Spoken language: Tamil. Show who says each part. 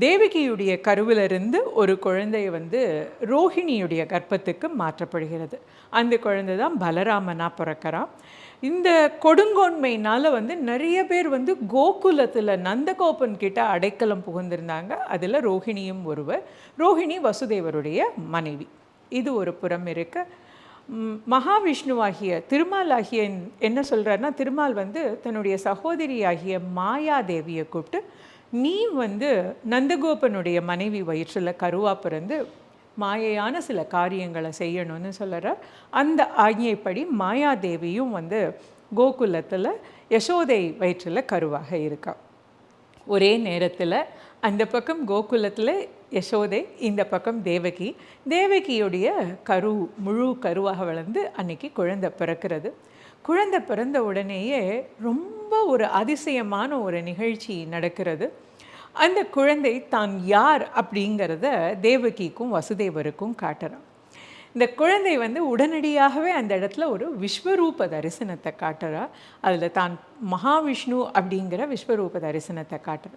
Speaker 1: தேவகியுடைய கருவிலிருந்து ஒரு குழந்தை ரோஹிணியுடைய கர்ப்பத்துக்கு மாற்றப்படுகிறது. அந்த குழந்தை தான் பலராமனா பிறக்கிறான். இந்த கொடுங்கோன்மையினால் நிறைய பேர் கோகுலத்தில் நந்தகோபன் கிட்ட அடைக்கலம் புகுந்திருந்தாங்க. அதில் ரோஹிணியும் ஒருவர். ரோஹிணி வசுதேவருடைய மனைவி. இது ஒரு புறம் இருக்க, மகாவிஷ்ணுவாகிய திருமாலாகிய என்ன சொல்கிறாருன்னா, திருமால் தன்னுடைய சகோதரியாகிய மாயாதேவியை கூப்பிட்டு, நீ நந்தகோபனுடைய மனைவி வயிற்றில் கருவா பிறந்து மாயையான சில காரியங்களை செய்யணும்னு சொல்கிறார். அந்த ஆజ్ఞைப்படி மாயாதேவியும் கோகுலத்தில் யசோதை வயிற்றில் கருவாக இருக்கா. ஒரே நேரத்தில் அந்த பக்கம் கோகுலத்தில் யசோதை, இந்த பக்கம் தேவகி. தேவகியுடைய முழு கருவாக வளர்ந்து அன்னைக்கு குழந்தை பிறக்கிறது. குழந்தை பிறந்த உடனேயே ரொம்ப ஒரு அதிசயமான ஒரு நிகழ்ச்சி நடக்கிறது. அந்த குழந்தை தான் யார் அப்படிங்கிறத தேவகிக்கும் வசுதேவருக்கும் காட்டுறான். இந்த குழந்தை உடனடியாகவே அந்த இடத்துல ஒரு விஸ்வரூப தரிசனத்தை காட்டுறா. அதில் தான் மகாவிஷ்ணு அப்படிங்கிற விஸ்வரூப தரிசனத்தை காட்டுறா.